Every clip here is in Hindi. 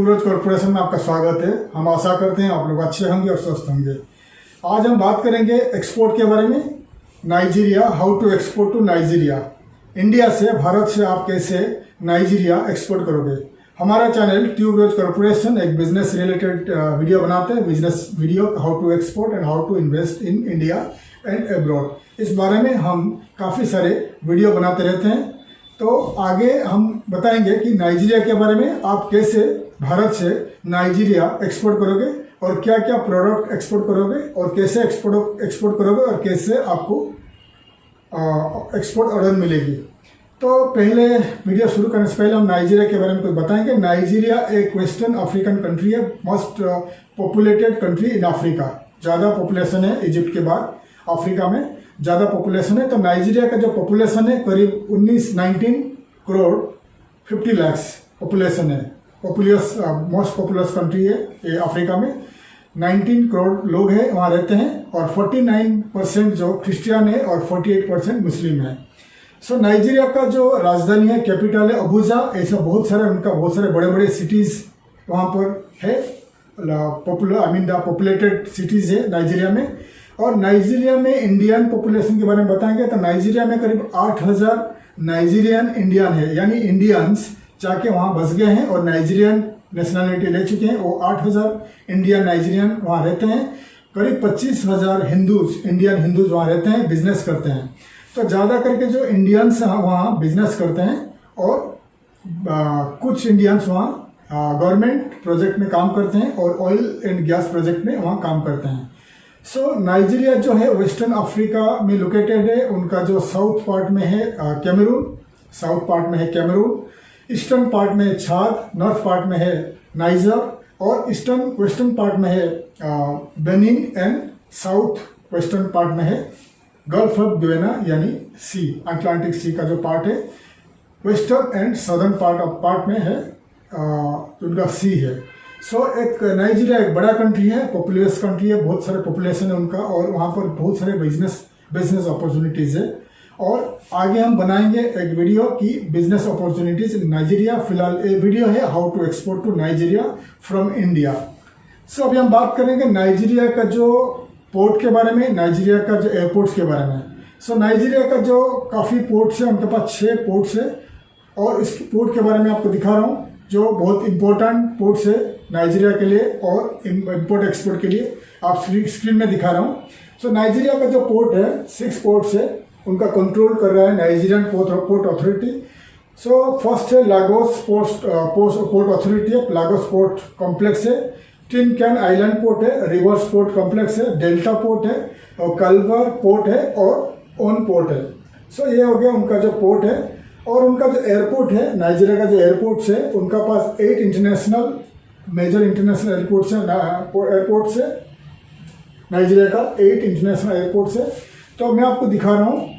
ट्यूबरोज कॉर्पोरेशन में आपका स्वागत है। हम आशा करते हैं आप लोग अच्छे होंगे और स्वस्थ होंगे। आज हम बात करेंगे एक्सपोर्ट के बारे में। Nigeria, how to export to Nigeria. India से, भारत से आप कैसे नाइजीरिया एक्सपोर्ट करोगे। हमारा चैनल ट्यूबरोज कॉर्पोरेशन एक बिजनेस रिलेटेड वीडियो बनाते हैं, business video, how to export and how to invest in India and abroad. इस बारे में हम काफ़ी सारे वीडियो बनाते रहते हैं। तो आगे हम बताएंगे कि नाइजीरिया के बारे में, आप कैसे भारत से नाइजीरिया एक्सपोर्ट करोगे और क्या क्या प्रोडक्ट एक्सपोर्ट करोगे और कैसे एक्सपोर्ट करोगे और कैसे आपको एक्सपोर्ट ऑर्डर मिलेगी। तो पहले वीडियो शुरू करने से पहले हम नाइजीरिया के बारे में कुछ बताएंगे। नाइजीरिया एक वेस्टर्न अफ्रीकन कंट्री है, most populated country in Africa. ज़्यादा पॉपुलेशन है इजिप्ट के बाद, अफ्रीका में ज़्यादा पॉपुलेशन है। तो नाइजीरिया का जो पॉपुलेशन है करीब 19 करोड़ 50 लाख पॉपुलेशन है। मोस्ट पॉपुलस कंट्री है ये अफ्रीका में। 19 करोड़ लोग हैं वहाँ रहते हैं और 49% जो क्रिश्चियन है और 48% मुस्लिम है। सो नाइजीरिया का जो राजधानी है, कैपिटल है अबूजा। ऐसा बहुत सारे बड़े बड़े सिटीज़ वहाँ पर है, पॉपुलेटेड सिटीज़ है नाइजीरिया में। और नाइजीरिया में इंडियन पॉपुलेशन के बारे में बताएंगे तो नाइजीरिया में करीब 8000 नाइजीरियन इंडियन है, यानी इंडियंस जाके वहाँ बस गए हैं और नाइजीरियन नेशनलिटी ले चुके हैं। वो 8000 इंडियन नाइजीरियन वहाँ रहते हैं। करीब 25,000 इंडियन हिंदूज वहाँ रहते हैं, बिजनेस करते हैं। तो ज़्यादा करके जो इंडियंस वहाँ बिजनेस करते हैं और कुछ इंडियंस वहाँ गवर्नमेंट प्रोजेक्ट में काम करते हैं और ऑयल एंड गैस प्रोजेक्ट में वहाँ काम करते हैं। सो नाइजीरिया जो है वेस्टर्न अफ्रीका में लोकेटेड है। उनका जो साउथ पार्ट में है कैमरून, ईस्टर्न पार्ट में है छाद, नॉर्थ पार्ट में है नाइजर और वेस्टर्न पार्ट में है Benin and south western part में है गल्फ ऑफ गुयाना, यानी सी, अटलांटिक सी का जो पार्ट है। वेस्टर्न एंड सदर्न पार्ट में है उनका सी है। सो एक नाइजीरिया एक बड़ा कंट्री है, पॉपुलस कंट्री है, बहुत सारे पॉपुलेशन है उनका और वहाँ पर बहुत सारे बिजनेस अपॉर्चुनिटीज़ है। और आगे हम बनाएंगे एक वीडियो की बिजनेस अपॉर्चुनिटीज़ इन नाइजीरिया। फिलहाल ये वीडियो है how to export to Nigeria from India. So अभी हम बात करेंगे नाइजीरिया का जो पोर्ट के बारे में, नाइजीरिया का जो एयरपोर्ट्स के बारे में। सो नाइजीरिया का जो काफ़ी पोर्ट्स है, उनके पास 6 पोर्ट्स है और इस पोर्ट के बारे में आपको दिखा रहा हूँ जो बहुत इंपॉर्टेंट पोर्ट्स है नाइजीरिया के लिए और इम्पोर्ट एक्सपोर्ट के लिए। आप स्क्रीन में दिखा रहा हूँ। सो नाइजीरिया का जो पोर्ट है, 6 पोर्ट्स है, उनका कंट्रोल कर रहा है Nigerian port authority. So first है लागोस पोर्ट अथॉरिटी है, लागोस पोर्ट कॉम्प्लेक्स है। टिन कैन आइलैंड पोर्ट है, रिवर्स पोर्ट कॉम्प्लेक्स है, डेल्टा पोर्ट है और कल्वर पोर्ट है और ओन पोर्ट है। सो ये हो गया उनका जो पोर्ट है। और उनका जो एयरपोर्ट है, नाइजीरिया का जो एयरपोर्ट्स है, उनका पास 8 मेजर इंटरनेशनल एयरपोर्ट्स है नाइजीरिया का, 8 इंटरनेशनल एयरपोर्ट्स है। तो मैं आपको दिखा रहा हूँ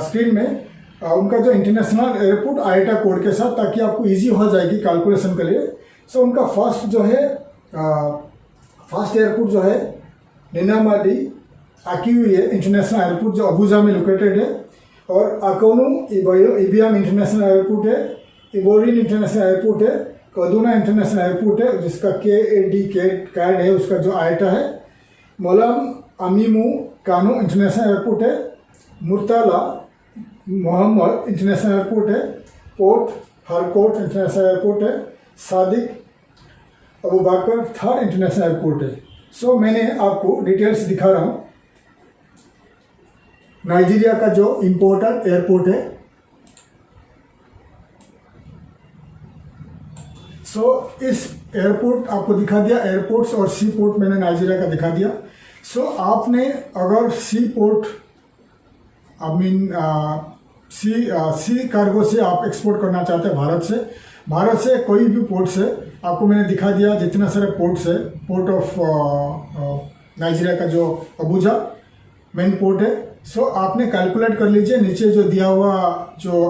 स्क्रीन में उनका जो इंटरनेशनल एयरपोर्ट आईटा कोड के साथ, ताकि आपको इजी हो जाएगी कैलकुलेशन के लिए। सो उनका फर्स्ट एयरपोर्ट जो है निनामाडी अक्यूए इंटरनेशनल एयरपोर्ट जो अबूजा में लोकेटेड है। और अकोनू इबियाम इंटरनेशनल एयरपोर्ट है, इबोरिन इंटरनेशनल एयरपोर्ट है, कदूना इंटरनेशनल एयरपोर्ट है जिसका कैड है, उसका जो आईटा है। मोलम अमीमू कानू इंटरनेशनल एयरपोर्ट है, मुर्तला मोहम्मद इंटरनेशनल एयरपोर्ट है, पोर्ट हरकोट इंटरनेशनल एयरपोर्ट है, सादिक अबू बकर 3rd इंटरनेशनल एयरपोर्ट है। सो मैंने आपको डिटेल्स दिखा रहा हूँ नाइजीरिया का जो इम्पोर्टेंट एयरपोर्ट है। सो इस एयरपोर्ट आपको दिखा दिया, एयरपोर्ट्स और सी पोर्ट मैंने नाइजीरिया का दिखा दिया। सो आपने अगर सी पोर्ट सी कार्गो से आप एक्सपोर्ट करना चाहते हैं भारत से कोई भी पोर्ट से, आपको मैंने दिखा दिया जितना सारे पोर्ट्स है। पोर्ट ऑफ नाइजीरिया का जो अबूजा मेन पोर्ट है। सो आपने कैलकुलेट कर लीजिए, नीचे जो दिया हुआ जो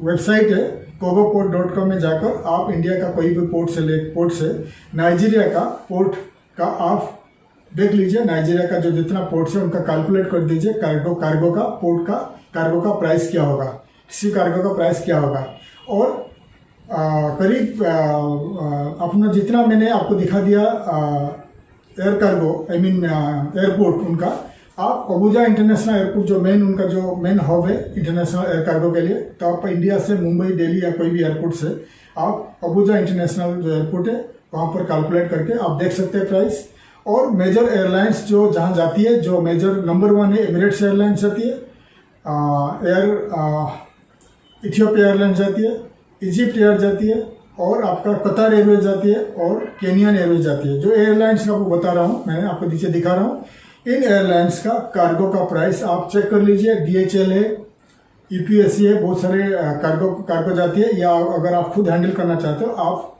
वेबसाइट है kogoport.com में जाकर आप इंडिया का कोई भी पोर्ट से नाइजीरिया का पोर्ट का आप देख लीजिए। नाइजीरिया का जो जितना पोर्ट्स है उनका कैलकुलेट कर दीजिए, कार्गो का प्राइस क्या होगा, सी कार्गो का प्राइस क्या होगा। और करीब अपना जितना मैंने आपको दिखा दिया air cargo I mean airport उनका, आप अबुजा इंटरनेशनल एयरपोर्ट जो मेन हब है इंटरनेशनल एयर कार्गो के लिए, तो आप इंडिया से मुंबई, दिल्ली या कोई भी एयरपोर्ट से आप अबुजा इंटरनेशनल जो एयरपोर्ट है वहाँ पर कैलकुलेट करके आप देख सकते हैं प्राइस। और मेजर एयरलाइंस जो जहाँ जाती है, जो मेजर नंबर 1 है एमिरेट्स एयरलाइंस जाती है, इथियोपिया एयरलाइंस जाती है, इजिप्ट एयर जाती है, और आपका कतार एयरवेज जाती है, और केनियन एयरवेज जाती है। जो एयरलाइंस का आपको बता रहा हूँ, मैंने आपको नीचे दिखा रहा हूँ, इन एयरलाइंस का कार्गो का प्राइस आप चेक कर लीजिए। DHL है, UPSC है, बहुत सारे कार्गो जाती है, या अगर आप खुद हैंडल करना चाहते हो, आप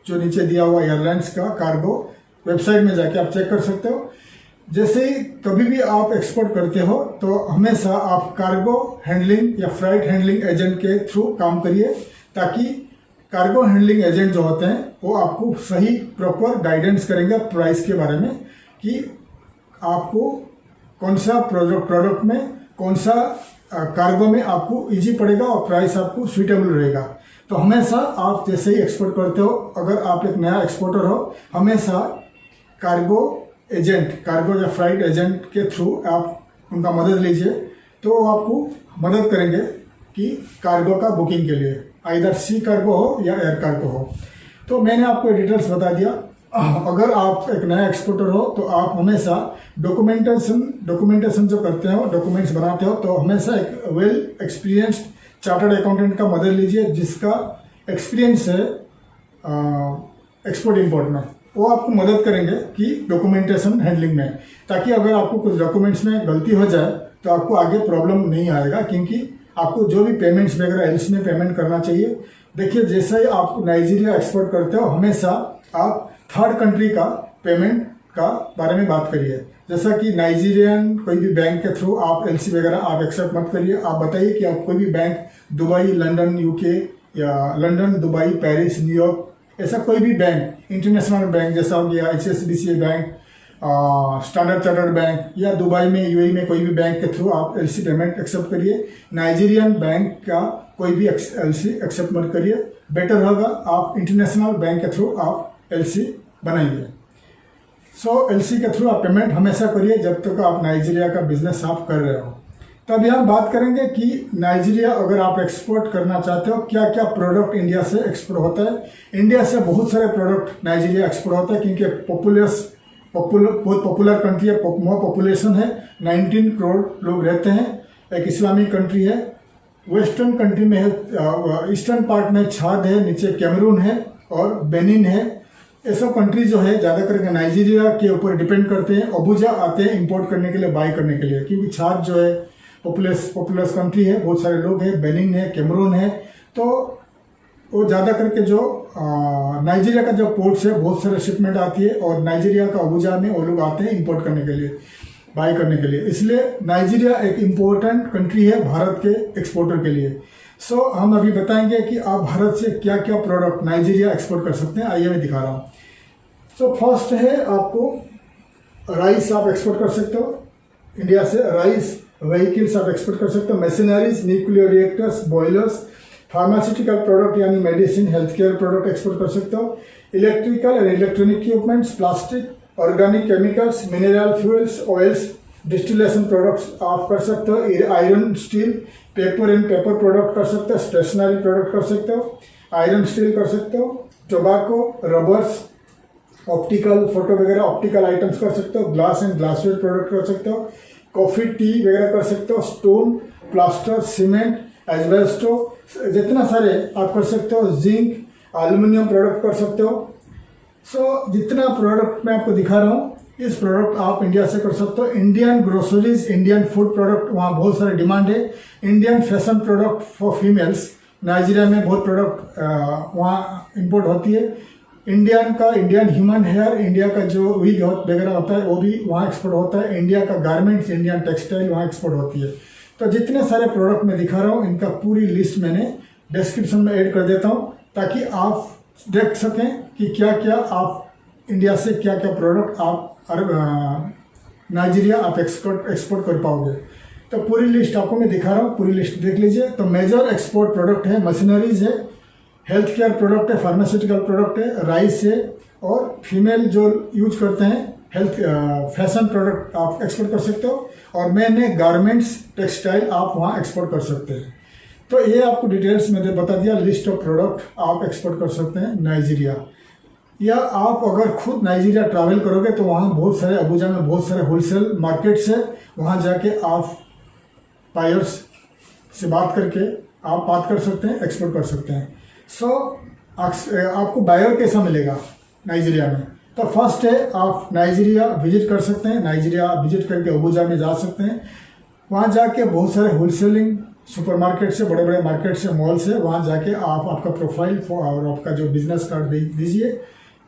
जो नीचे दिया हुआ एयरलाइंस का कार्गो वेबसाइट में जाके आप चेक कर सकते हो। जैसे ही कभी भी आप एक्सपोर्ट करते हो तो हमेशा आप कार्गो हैंडलिंग या फ्राइट हैंडलिंग एजेंट के थ्रू काम करिए, ताकि कार्गो हैंडलिंग एजेंट जो होते हैं वो आपको सही प्रॉपर गाइडेंस करेंगे प्राइस के बारे में, कि आपको कौन सा प्रोडक्ट में कौन सा कार्गो में आपको इजी पड़ेगा और प्राइस आपको सूटेबल रहेगा। तो हमेशा आप जैसे ही एक्सपोर्ट करते हो, अगर आप एक नया एक्सपोर्टर हो, हमेशा कार्गो या फ्राइट एजेंट के थ्रू आप उनका मदद लीजिए, तो वो आपको मदद करेंगे कि कार्गो का बुकिंग के लिए, आइदर सी कार्गो हो या एयर कार्गो हो। तो मैंने आपको डिटेल्स बता दिया। अगर आप एक नया एक्सपोर्टर हो तो आप हमेशा डॉक्यूमेंटेशन जो करते हो, डॉक्यूमेंट्स बनाते हो, तो हमेशा एक वेल एक्सपीरियंस्ड चार्टर्ड अकाउंटेंट का मदद लीजिए, जिसका एक्सपीरियंस है एक्सपोर्ट इंपोर्ट में। वो आपको मदद करेंगे कि डॉक्यूमेंटेशन हैंडलिंग में, ताकि अगर आपको कुछ डॉक्यूमेंट्स में गलती हो जाए तो आपको आगे प्रॉब्लम नहीं आएगा, क्योंकि आपको जो भी पेमेंट्स वगैरह एल्स में पेमेंट करना चाहिए। देखिए, जैसे ही आप नाइजीरिया एक्सपोर्ट करते हो, हमेशा आप थर्ड कंट्री का पेमेंट का बारे में बात करिए। जैसा कि नाइजीरियन कोई भी बैंक के थ्रू आप एलसी वगैरह आप एक्सेप्ट मत करिए। आप बताइए कि आप कोई भी बैंक दुबई, लंदन, यूके, या लंदन, दुबई, पेरिस, न्यूयॉर्क, ऐसा कोई भी बैंक, इंटरनेशनल बैंक जैसा हो गया HSBC bank, standard chartered bank, या दुबई में, UAE में कोई भी बैंक के थ्रू आप एलसी पेमेंट एक्सेप्ट करिए। नाइजीरियन बैंक का कोई भी एलसी एक्सेप्ट मत करिए। बेटर होगा आप इंटरनेशनल बैंक के थ्रू आप एलसी बनाइए। एलसी के थ्रू आप पेमेंट हमेशा करिए जब तक आप नाइजीरिया का बिजनेस आप कर रहे हो। तभी हम बात करेंगे कि नाइजीरिया अगर आप एक्सपोर्ट करना चाहते हो, क्या क्या प्रोडक्ट इंडिया से एक्सपोर्ट होता है। इंडिया से बहुत सारे प्रोडक्ट नाइजीरिया एक्सपोर्ट होता है, क्योंकि बहुत पॉपुलर कंट्री है, मोर पॉपुलेशन है, 19 करोड़ लोग रहते हैं, एक इस्लामिक कंट्री है। वेस्टर्न कंट्री में है, ईस्टर्न पार्ट में छाद है, नीचे कैमरून है और बेनिन है। ये सब कंट्री जो है ज़्यादा करके नाइजीरिया के ऊपर डिपेंड करते हैं। अबुजा आते हैं इंपोर्ट करने के लिए, बाई करने के लिए, क्योंकि छाद जो है पॉपुलस कंट्री है, बहुत सारे लोग हैं, बेनिन है, कैमरून है। तो वो ज़्यादा करके जो नाइजीरिया का जो पोर्ट्स है, बहुत सारे शिपमेंट आती है, और नाइजीरिया का अबुजा में वो लोग आते हैं इंपोर्ट करने के लिए, बाई करने के लिए। इसलिए नाइजीरिया एक इम्पोर्टेंट कंट्री है भारत के एक्सपोर्टर के लिए। हम अभी बताएंगे कि आप भारत से क्या क्या प्रोडक्ट नाइजीरिया एक्सपोर्ट कर सकते हैं। आइए मैं दिखा रहा हूँ। फर्स्ट है, आपको राइस आप एक्सपोर्ट कर सकते हो इंडिया से। राइस व्हीकल्स आप एक्सपोर्ट कर सकते हो, machineries, nuclear reactors, boilers, pharmaceutical product यानी medicine, health care product export कर सकते हो। Electrical and electronic equipments, plastic, organic chemicals, mineral fuels, oils, distillation products आप कर सकते हो। Iron, steel, paper and paper product कर सकते हो। स्टेशनरी प्रोडक्ट कर सकते हो, आयरन स्टील कर सकते हो। टोबैको, रबर्स, ऑप्टिकल, फोटो वगैरह ऑप्टिकल आइटम्स कर सकते हो। ग्लास एंड ग्लासवेयर प्रोडक्ट कर सकते हो। कॉफ़ी, टी वगैरह कर सकते हो। स्टोन, प्लास्टर, सीमेंट, एस्बेस्टो, जितना सारे आप कर सकते हो। जिंक, एल्युमिनियम प्रोडक्ट कर सकते हो। जितना प्रोडक्ट मैं आपको दिखा रहा हूँ, इस प्रोडक्ट आप इंडिया से कर सकते हो। Indian groceries, Indian food product वहाँ बहुत सारे डिमांड है। Indian fashion product for females, Nigeria में बहुत प्रोडक्ट वहाँ इंपोर्ट होती है। इंडियन ह्यूमन हेयर, इंडिया का जो विग वगैरह होता है वो भी वहाँ एक्सपोर्ट होता है। इंडिया का गारमेंट्स, इंडियन टेक्सटाइल वहाँ एक्सपोर्ट होती है। तो जितने सारे प्रोडक्ट मैं दिखा रहा हूँ, इनका पूरी लिस्ट मैंने डिस्क्रिप्शन में ऐड कर देता हूँ, ताकि आप देख सकें कि क्या क्या आप इंडिया से क्या क्या प्रोडक्ट आप नाइजीरिया आप एक्सपोर्ट कर पाओगे। तो पूरी लिस्ट आपको मैं दिखा रहा हूँ, पूरी लिस्ट देख लीजिए। तो मेजर एक्सपोर्ट प्रोडक्ट है, मशीनरीज है, हेल्थ केयर प्रोडक्ट है, फार्मास्यूटिकल प्रोडक्ट है, राइस है, और फीमेल जो यूज करते हैं हेल्थ फैशन प्रोडक्ट आप एक्सपोर्ट कर सकते हो, और मेन है गारमेंट्स टेक्सटाइल आप वहाँ एक्सपोर्ट कर सकते हैं। तो ये आपको डिटेल्स मैंने बता दिया, लिस्ट ऑफ प्रोडक्ट आप एक्सपोर्ट कर सकते हैं नाइजीरिया। या आप अगर खुद नाइजीरिया ट्रैवल करोगे तो वहाँ बहुत सारे अबूजा में बहुत सारे होलसेल मार्केट्स है, वहाँ जाके आप बायर्स से बात करके आप बात कर सकते हैं, एक्सपोर्ट कर सकते हैं। सो आपको बायर कैसा मिलेगा नाइजीरिया में? तो फर्स्ट है आप नाइजीरिया विजिट कर सकते हैं, नाइजीरिया विजिट करके अबूजा में जा सकते हैं। वहाँ जाके बहुत सारे होलसेलिंग सुपरमार्केट से, बड़े बड़े मार्केट से, मॉल से, वहाँ जाके आप आपका प्रोफाइल और आपका जो बिजनेस कार्ड दीजिए,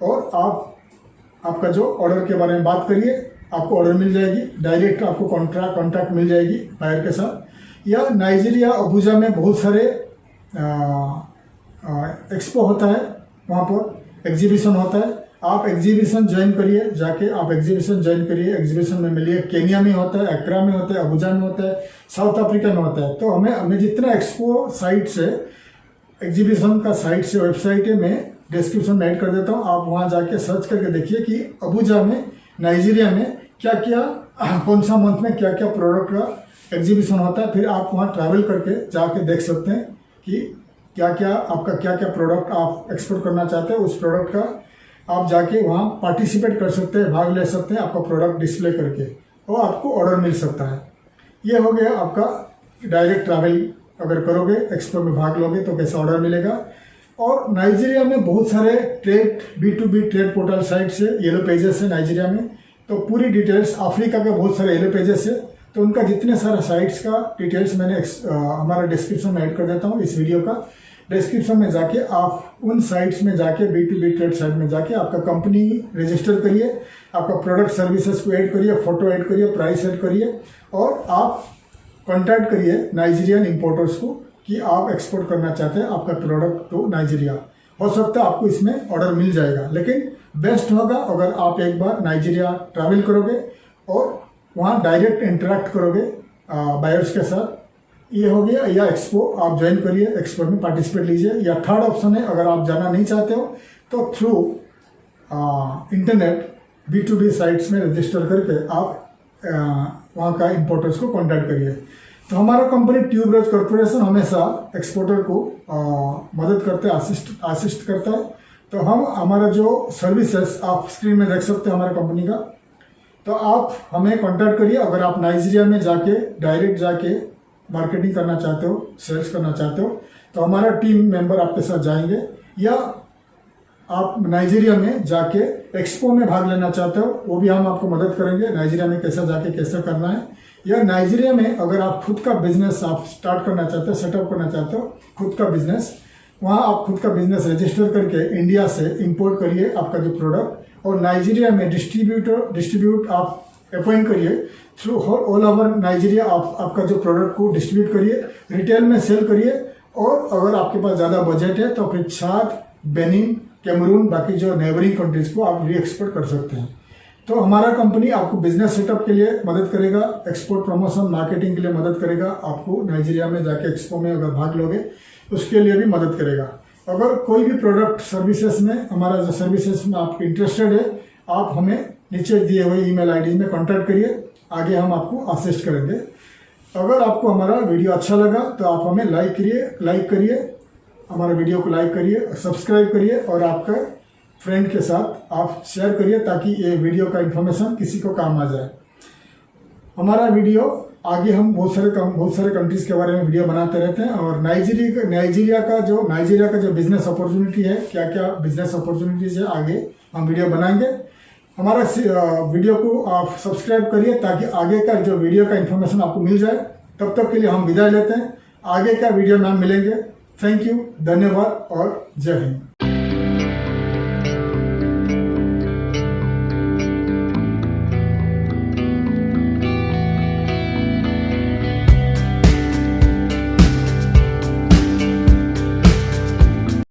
और आपका जो ऑर्डर के बारे में बात करिए, आपको ऑर्डर मिल जाएगी, डायरेक्ट आपको कॉन्ट्रैक्ट मिल जाएगी बायर के साथ। या नाइजीरिया अबूजा में बहुत सारे एक्सपो होता है, वहाँ पर एग्जीबिशन होता है, आप एग्जीबिशन ज्वाइन करिए, जाके आप एग्जीबिशन ज्वाइन करिए, एग्जीबिशन में मिलिए। केन्या में होता है, एक्रा में होता है, अबूजा में होता है, साउथ अफ्रीका में होता है। तो हमें जितना एक्सपो साइट से, एग्जीबिशन का साइट से वेबसाइट है, मैं डिस्क्रिप्शन में ऐड कर देता हूँ, आप वहाँ जाके सर्च करके देखिए कि अबूजा में, नाइजीरिया में क्या क्या, कौन सा मंथ में क्या क्या प्रोडक्ट का एग्जीबिशन होता है। फिर आप वहाँ ट्रैवल करके जाके देख सकते हैं कि क्या क्या प्रोडक्ट आप एक्सपोर्ट करना चाहते हैं, उस प्रोडक्ट का आप जाके वहाँ पार्टिसिपेट कर सकते हैं, भाग ले सकते हैं, आपका प्रोडक्ट डिस्प्ले करके, और आपको ऑर्डर मिल सकता है। ये हो गया आपका डायरेक्ट ट्रैवल अगर करोगे, एक्सपो में भाग लोगे तो कैसा ऑर्डर मिलेगा। और नाइजीरिया में बहुत सारे trade B2B trade portal sites है, येलो पेजेस है नाइजीरिया में, तो पूरी डिटेल्स, अफ्रीका के बहुत सारे येलो पेजेस है, तो उनका जितने सारे साइट्स का डिटेल्स मैंने हमारा डिस्क्रिप्शन में ऐड कर देता हूँ इस वीडियो का। डिस्क्रिप्शन में जाके आप उन साइट्स में जाके B2B ट्रेड साइट में जाके आपका कंपनी रजिस्टर करिए, आपका प्रोडक्ट सर्विसेज को ऐड करिए, फोटो ऐड करिए, प्राइस ऐड करिए, और आप कॉन्टैक्ट करिए नाइजीरियन इंपोर्टर्स को कि आप एक्सपोर्ट करना चाहते हैं आपका प्रोडक्ट तो नाइजीरिया। हो सकता है आपको इसमें ऑर्डर मिल जाएगा, लेकिन बेस्ट होगा अगर आप एक बार नाइजीरिया ट्रैवल करोगे और वहाँ डायरेक्ट इंटरेक्ट करोगे बायर्स के साथ। ये हो गया, या एक्सपो आप ज्वाइन करिए, एक्सपो में पार्टिसिपेट लीजिए। या थर्ड ऑप्शन है, अगर आप जाना नहीं चाहते हो तो थ्रू इंटरनेट B2B साइट्स में रजिस्टर करके आप वहाँ का इंपोर्टर्स को कॉन्टैक्ट करिए। तो हमारा कंपनी ट्यूबरोज कॉर्पोरेशन हमेशा एक्सपोर्टर को मदद करते, असिस्ट करता है। तो हमारा जो सर्विसेज आप स्क्रीन में देख सकते हैं हमारे कंपनी का, तो आप हमें कॉन्टैक्ट करिए। अगर आप नाइजीरिया में जाके डायरेक्ट जाके मार्केटिंग करना चाहते हो, सेल्स करना चाहते हो, तो हमारा टीम मेंबर आपके साथ जाएंगे। या आप नाइजीरिया में जाके एक्सपो में भाग लेना चाहते हो, वो भी हम आपको मदद करेंगे, नाइजीरिया में कैसे जाके कैसे करना है। या नाइजीरिया में अगर आप खुद का बिजनेस आप स्टार्ट करना चाहते हो, सेटअप करना चाहते हो खुद का बिजनेस, वहाँ आप खुद का बिजनेस रजिस्टर करके इंडिया से इंपोर्ट करिए आपका जो प्रोडक्ट, और नाइजीरिया में डिस्ट्रीब्यूट आप अपॉइंट करिए थ्रू ऑल ओवर नाइजीरिया। आप आपका जो प्रोडक्ट को डिस्ट्रीब्यूट करिए, रिटेल में सेल करिए। और अगर आपके पास ज़्यादा बजट है तो फिर चाद, बेनिन, कैमरून, बाकी जो नेबरिंग कंट्रीज को आप री एक्सपोर्ट कर सकते हैं। तो हमारा कंपनी आपको बिजनेस सेटअप के लिए मदद करेगा, एक्सपोर्ट प्रमोशन मार्केटिंग के लिए मदद करेगा, आपको नाइजीरिया में जाके एक्सपो में अगर भाग लोगे उसके लिए भी मदद करेगा। अगर कोई भी प्रोडक्ट सर्विसेज में, हमारा जो सर्विसेज में आप इंटरेस्टेड है, आप हमें नीचे दिए हुए ईमेल आईडी में कांटेक्ट करिए, आगे हम आपको असिस्ट करेंगे। अगर आपको हमारा वीडियो अच्छा लगा तो आप हमें लाइक करिए, हमारे वीडियो को लाइक करिए, सब्सक्राइब करिए, और आपके फ्रेंड के साथ आप शेयर करिए ताकि ये वीडियो का इन्फॉर्मेशन किसी को काम आ जाए। हमारा वीडियो आगे हम बहुत सारे कंट्रीज़ के बारे में वीडियो बनाते रहते हैं, और नाइजीरिया का जो बिजनेस अपॉर्चुनिटी है, क्या क्या बिजनेस अपॉर्चुनिटीज़ है, आगे हम वीडियो बनाएंगे। हमारा वीडियो को आप सब्सक्राइब करिए ताकि आगे का जो वीडियो का इन्फॉर्मेशन आपको मिल जाए। तब तक के लिए हम विदाई लेते हैं, आगे का वीडियो में हम मिलेंगे। थैंक यू, धन्यवाद और जय हिंद।